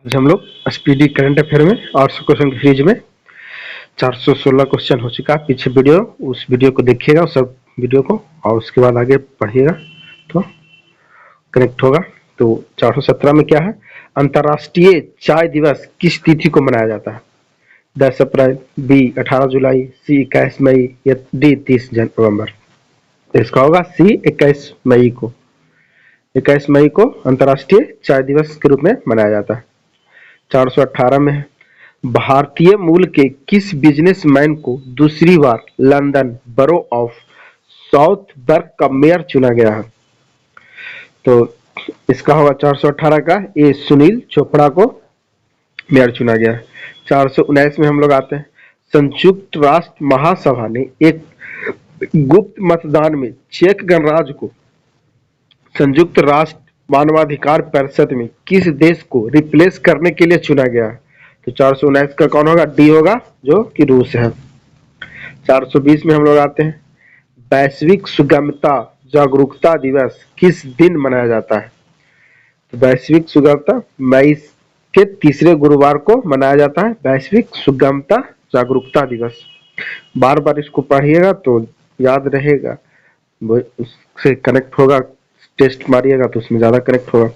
आज हम लोग स्पीडी करंट अफेयर में 800 क्वेश्चन की सीरीज में 416 क्वेश्चन हो चुका है। पीछे वीडियो, उस वीडियो को देखिएगा, उस सब वीडियो को, और उसके बाद आगे पढ़िएगा तो कनेक्ट होगा। तो 417 में क्या है? अंतर्राष्ट्रीय चाय दिवस किस तिथि को मनाया जाता है? 10 अप्रैल, बी 18 जुलाई, सी 21 मई या डी 30 नवंबर। इसका होगा सी 21 मई को। 21 मई को अंतर्राष्ट्रीय चाय दिवस के रूप में मनाया जाता है। 418 में है, भारतीय मूल के किस बिजनेसमैन को दूसरी बार लंदन बरो ऑफ साउथबर्ग का मेयर चुना गया है? तो इसका होगा 418 का ए सुनील चोपड़ा को मेयर चुना गया है। 419 में हम लोग आते हैं, संयुक्त राष्ट्र महासभा ने एक गुप्त मतदान में चेक गणराज्य को संयुक्त राष्ट्र मानवाधिकार परिषद में किस देश को रिप्लेस करने के लिए चुना गया है? तो 419 का कौन होगा? डी होगा, जो कि रूस है। 420 में हम लोग आते हैं, वैश्विक सुगमता जागरूकता दिवस किस दिन मनाया जाता है? तो वैश्विक सुगमता मई के तीसरे गुरुवार को मनाया जाता है, वैश्विक सुगमता जागरूकता दिवस। बार बार इसको पढ़िएगा तो याद रहेगा, उससे कनेक्ट होगा। टेस्ट मारिएगा तो उसमें ज्यादा कनेक्ट होगा।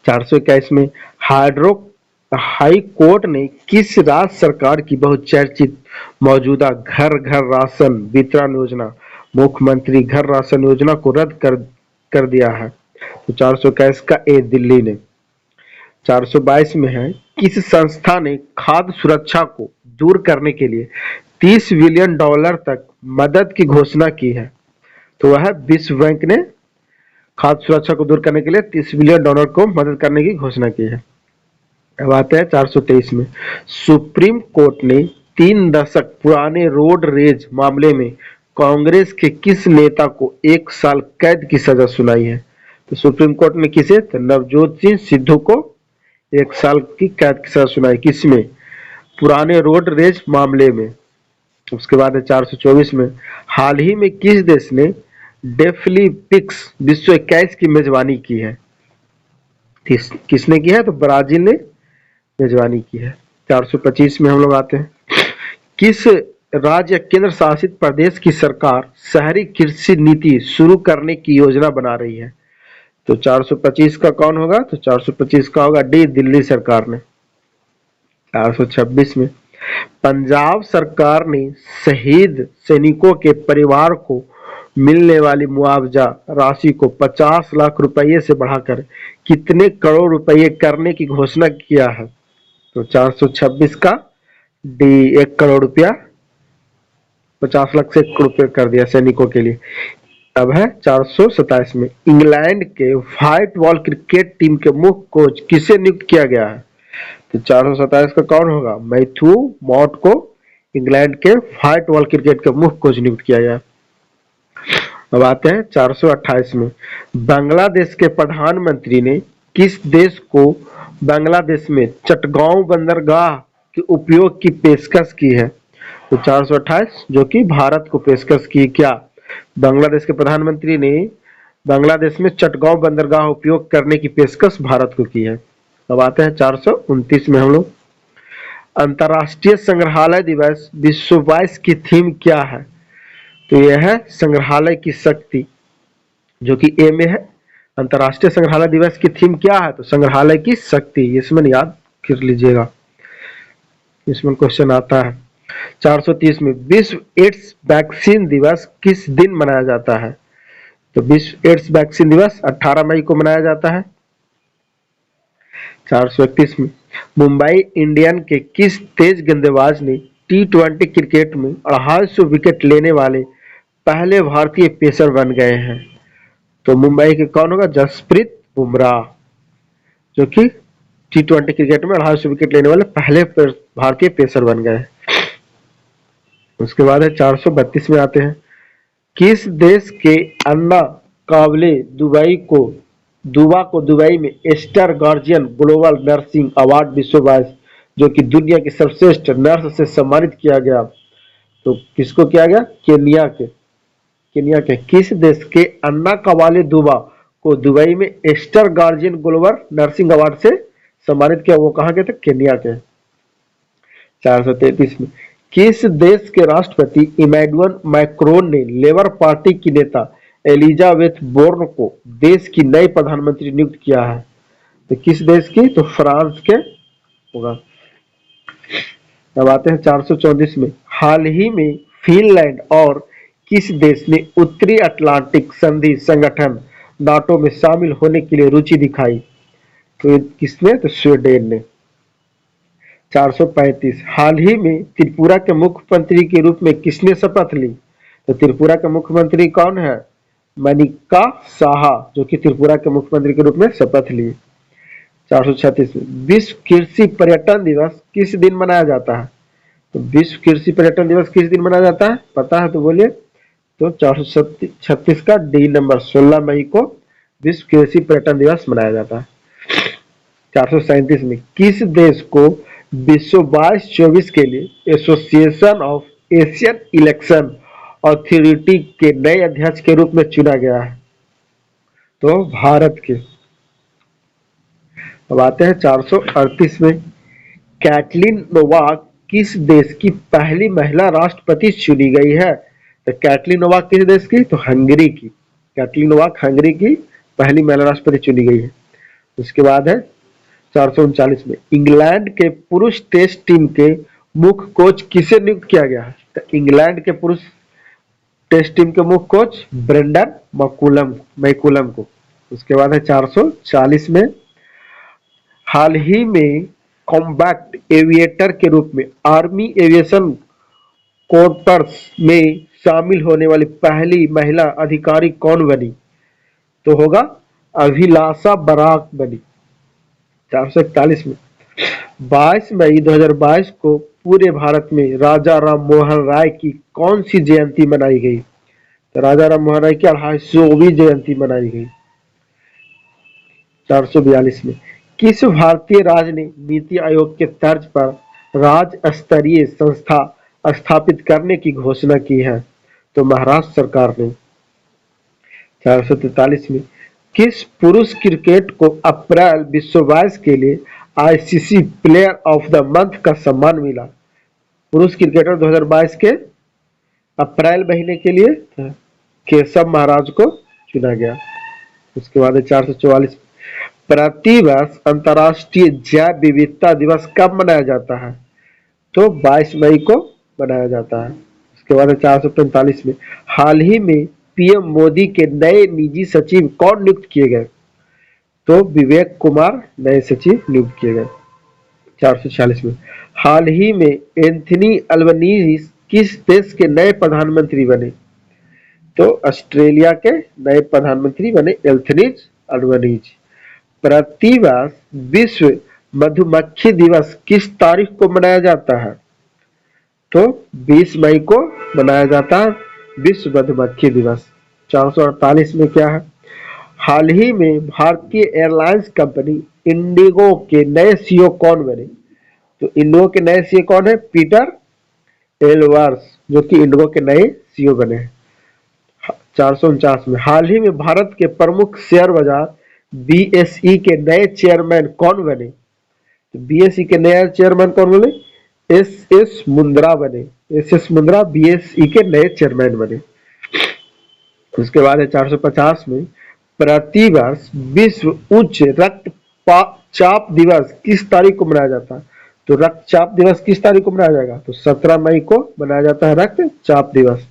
421 में हाई कोर्ट ने किस राज्य सरकार की बहुचर्चित मौजूदा घर घर राशन वितरण योजना मुख्यमंत्री घर राशन योजना को रद्द कर दिया है? तो 421 का ए दिल्ली ने। 422 में है, किस संस्था ने खाद्य सुरक्षा को दूर करने के लिए 30 बिलियन डॉलर तक मदद की घोषणा की है? तो वह विश्व बैंक ने खाद्य सुरक्षा को दूर करने के लिए 30 बिलियन डॉलर को मदद करने की घोषणा की है। अब आते हैं 423 में, सुप्रीम कोर्ट ने 3 दशक पुराने रोड रेज मामले में कांग्रेस के किस नेता को 1 साल कैद की सजा सुनाई है? तो सुप्रीम कोर्ट ने किसे? तो नवजोत सिंह सिद्धू को 1 साल की कैद की सजा सुनाई। किसमें? पुराने रोड रेज मामले में। उसके बाद है 424 में, हाल ही में किस देश ने डेफलिपिक्स विश्व 21 की मेजबानी की है? किसने की है? तो ब्राजील ने मेजबानी की है। 425 में हम लोग आते हैं, किस राज्य केंद्र शासित प्रदेश की सरकार शहरी कृषि नीति शुरू करने की योजना बना रही है? तो 425 का कौन होगा? तो 425 का होगा डी, दिल्ली सरकार ने। 426 में, पंजाब सरकार ने शहीद सैनिकों के परिवार को मिलने वाली मुआवजा राशि को 50 लाख रुपये से बढ़ाकर कितने करोड़ रुपये करने की घोषणा किया है? तो 426 का डी, 1 करोड़ रुपया, 50 लाख से 1 करोड़ रुपये कर दिया सैनिकों के लिए। अब है 427 में, इंग्लैंड के व्हाइट बॉल क्रिकेट टीम के मुख्य कोच किसे नियुक्त किया गया है? तो 427 का कौन होगा? मैथ्यू मॉट को इंग्लैंड के व्हाइट बॉल क्रिकेट के मुख्य कोच नियुक्त किया गया। अब आते हैं 428 में, बांग्लादेश के प्रधानमंत्री ने किस देश को बांग्लादेश में चटगांव बंदरगाह के उपयोग की पेशकश की है? तो 428 जो कि भारत को पेशकश की। क्या? बांग्लादेश के प्रधानमंत्री ने बांग्लादेश में चटगांव बंदरगाह उपयोग करने की पेशकश भारत को की है। अब आते हैं 429 में हम लोग, अंतर्राष्ट्रीय संग्रहालय दिवस विश्व 22 की थीम क्या है? तो यह है संग्रहालय की शक्ति, जो कि ए में है। अंतर्राष्ट्रीय संग्रहालय दिवस की थीम क्या है? तो संग्रहालय की शक्ति। इसमें याद कर लीजिएगा, इसमें क्वेश्चन आता है। 430 में, विश्व एड्स वैक्सीन दिवस किस दिन मनाया जाता है? तो विश्व एड्स वैक्सीन दिवस 18 मई को मनाया जाता है। 431 में, मुंबई इंडियन के किस तेज गेंदबाज ने T20 क्रिकेट में 250 विकेट लेने वाले पहले भारतीय पेसर बन गए हैं? तो मुंबई के कौन होगा? जसप्रीत बुमराह, जो कि T20 क्रिकेट में 250 विकेट लेने वाले पहले भारतीय पेसर बन गए। उसके बाद है 432 में आते हैं, किस देश के अन्ना काबले दुबा को दुबई में star guardian global nursing award विश्व 22, जो कि दुनिया की सर्वश्रेष्ठ नर्स से सम्मानित किया गया? तो किसको किया गया? केनिया के किस देश के अन्ना कवाले दुबा को दुबई में star guardian global nursing award से सम्मानित किया, वो कहाँ के थे? केन्या के। 433 में किस देश के राष्ट्रपति इमैनुअल मैक्रोन ने लेबर पार्टी की नेता एलिजाबेथ बोर्न को देश की नई प्रधानमंत्री नियुक्त किया है? तो किस देश की? तो फ्रांस के होगा। अब आते हैं 434 में हाल ही में फिनलैंड और किस देश ने उत्तरी अटलांटिक संधि संगठन नाटो में शामिल होने के लिए रुचि दिखाई? तो किसने? तो स्वीडन ने। 435 हाल ही में त्रिपुरा के मुख्यमंत्री के रूप में किसने शपथ ली? तो त्रिपुरा के मुख्यमंत्री कौन है? मनिका साहा, जो कि त्रिपुरा के मुख्यमंत्री के रूप में शपथ लिए। 436 में विश्व कृषि पर्यटन दिवस किस दिन मनाया जाता है? तो विश्व कृषि पर्यटन दिवस किस दिन मनाया जाता है? पता है तो बोलिए। तो 436 का डी नंबर 16 मई को विश्व कृषि पर्यटन दिवस मनाया जाता है। 437 में किस देश को विश्व 22-24 के लिए association of Asian election authority के नए अध्यक्ष के रूप में चुना गया है? तो भारत के। अब आते हैं 438 में कैटलिन नोवाक किस देश की पहली महिला राष्ट्रपति चुनी गई है? तो कैटलिन नोवाक किस देश की? तो हंगरी की। कैटलिन नोवाक हंगरी की पहली महिला राष्ट्रपति चुनी गई है। उसके बाद है 439 में इंग्लैंड के पुरुष टेस्ट टीम के मुख्य कोच किसे नियुक्त किया गया है? तो इंग्लैंड के पुरुष टेस्ट टीम के मुख्य कोच ब्रेंडन मैकुलम को। उसके बाद है 440 में हाल ही में कॉम्बैट एविएटर के रूप में आर्मी एविएशन कोर्प्स में शामिल होने वाली पहली महिला अधिकारी कौन बनी? तो होगा अभिलाषा बराक बनी। 441 में 22 मई 2022 को पूरे भारत में राजा राम मोहन राय की कौन सी जयंती मनाई गई? तो राजा राम मोहन राय की 250वीं जयंती मनाई गई। 442 में किस भारतीय राज्य ने नीति आयोग के तर्ज पर राज्य स्तरीय संस्था स्थापित करने की घोषणा की है? तो महाराष्ट्र सरकार ने। 443 में किस पुरुष क्रिकेट को अप्रैल 2022 के लिए ICC player of the month का सम्मान मिला? पुरुष क्रिकेटर 2022 के अप्रैल महीने के लिए केशव महाराज को चुना गया। उसके बाद 444 प्रतिवर्ष अंतर्राष्ट्रीय जैव विविधता दिवस कब मनाया जाता है? तो 22 मई को मनाया जाता है। उसके बाद 445 में हाल ही में पीएम मोदी के नए निजी सचिव कौन नियुक्त किए गए? तो विवेक कुमार नए सचिव नियुक्त किए गए। 446 में हाल ही में एंथनी अल्बनीज किस देश के नए प्रधानमंत्री बने? तो ऑस्ट्रेलिया के नए प्रधानमंत्री बने एंथनी अल्बनीज। प्रतिवर्ष विश्व मधुमक्खी दिवस किस तारीख को मनाया जाता है? तो 20 मई को मनाया जाता है विश्व मधुमक्खी दिवस। 448 में क्या है? हाल ही में भारतीय एयरलाइंस कंपनी इंडिगो के नए सीईओ कौन बने? तो इंडिगो के नए सीईओ कौन है? पीटर एलवर्स, जो कि इंडिगो के नए सीईओ बने हैं। 449 में हाल ही में भारत के प्रमुख शेयर बाजार बीएसई के नए चेयरमैन कौन बने? तो बीएसई के नए चेयरमैन कौन बने? एस मुंद्रा बने। एस मुंद्रा बीएसई के नए चेयरमैन बने। उसके बाद है 450 में प्रतिवर्ष विश्व उच्च रक्तचाप दिवस किस तारीख को मनाया जाता है? तो रक्तचाप दिवस किस तारीख को मनाया जाएगा? तो 17 मई को मनाया जाता है रक्तचाप दिवस।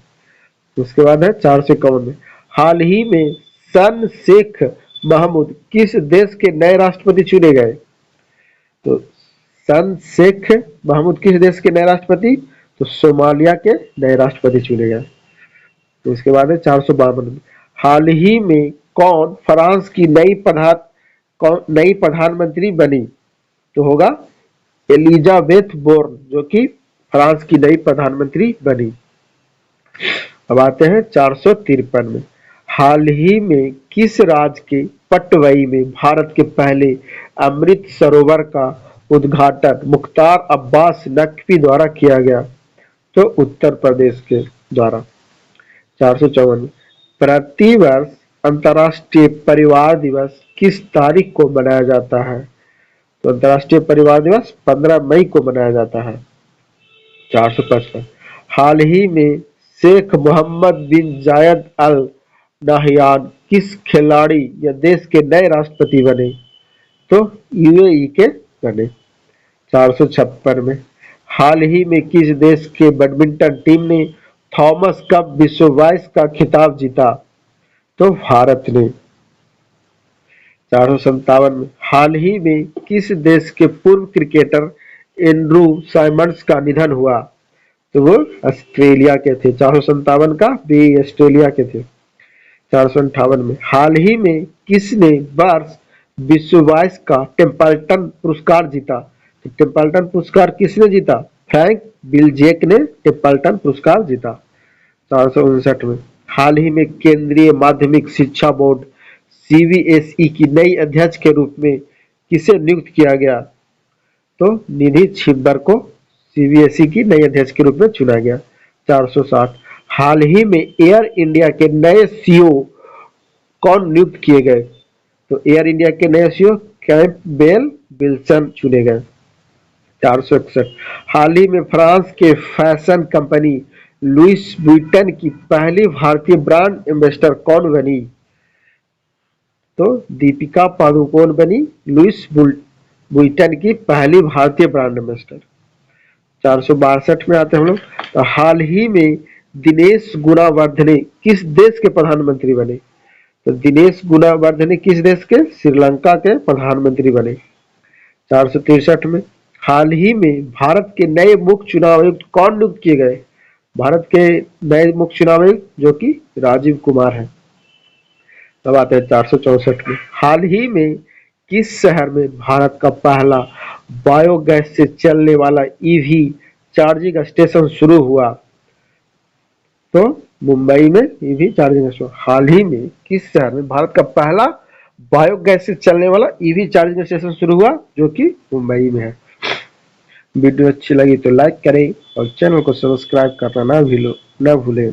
उसके बाद है 451 में हाल ही में सन शेख महमूद किस देश के नए राष्ट्रपति चुने गए? तो सन शेख महमूद किस देश के नए राष्ट्रपति? तो सोमालिया के नए राष्ट्रपति चुने गए। तो उसके बाद है 452 में हाल ही में कौन फ्रांस की नई प्रधानमंत्री बनी? तो होगा एलिजाबेथ बोर्न, जो कि फ्रांस की नई प्रधानमंत्री बनी। अब आते हैं 453 में हाल ही में किस राज्य के पटवई में भारत के पहले अमृत सरोवर का उद्घाटन मुख्तार अब्बास नकवी द्वारा किया गया? तो उत्तर प्रदेश के द्वारा। 454 प्रतिवर्ष अंतर्राष्ट्रीय परिवार दिवस किस तारीख को मनाया जाता है? तो अंतर्राष्ट्रीय परिवार दिवस 15 मई को मनाया जाता है। 455 हाल ही में शेख मोहम्मद बिन जायद अल नाहयान किस खिलाड़ी या देश के नए राष्ट्रपति बने? तो यूएई के बने। 456 में हाल ही में किस देश के बैडमिंटन टीम ने थॉमस कप विश्व 22 का खिताब जीता? तो भारत ने। 457 में हाल ही में किस देश के पूर्व क्रिकेटर एंड्रू साइमंड्स का निधन हुआ? तो वो ऑस्ट्रेलिया के थे। 457 का भी ऑस्ट्रेलिया के थे। 458 में हाल ही में किसने वर्ष विश्व 22 का टेम्पल्टन पुरस्कार जीता? तो टेम्पल्टन पुरस्कार किसने जीता? फ्रैंक बिलजेक ने टेम्पल्टन पुरस्कार जीता। 459 में हाल ही में केंद्रीय माध्यमिक शिक्षा बोर्ड सीबीएसई की नई अध्यक्ष के रूप में किसे नियुक्त किया गया? तो निधि छिब्बर को सीबीएसई की नई अध्यक्ष के रूप में चुना गया। 460 हाल ही में एयर इंडिया के नए सीईओ कौन नियुक्त किए गए? तो एयर इंडिया के नए सीईओ कैंपबेल विल्सन चुने गए। 461 हाल ही में फ्रांस के फैशन कंपनी लुइस vuitton की पहली भारतीय ब्रांड एम्बेसडर कौन बनी? तो दीपिका पादुकोण बनी लुइस vuitton की पहली भारतीय ब्रांड एम्बेसडर। 462 में आते हैं हम लोग। तो हाल ही में दिनेश गुणावर्धने किस देश के प्रधानमंत्री बने? तो दिनेश गुणावर्धने किस देश के? श्रीलंका के प्रधानमंत्री बने। 463 में हाल ही में भारत के नए मुख्य चुनाव आयुक्त कौन नियुक्त किए गए? भारत के नए मुख्य चुनाव आयुक्त जो कि राजीव कुमार है। तब आते हैं 464 में हाल ही में किस शहर में भारत का पहला बायोगैस से चलने वाला ईवी चार्जिंग स्टेशन शुरू हुआ? तो मुंबई में ईवी चार्जिंग स्टेशन। हाल ही में किस शहर में भारत का पहला बायोगैस से चलने वाला ईवी चार्जिंग स्टेशन शुरू हुआ? जो कि मुंबई में है। वीडियो अच्छी लगी तो लाइक करें और चैनल को सब्सक्राइब करना ना भूलें।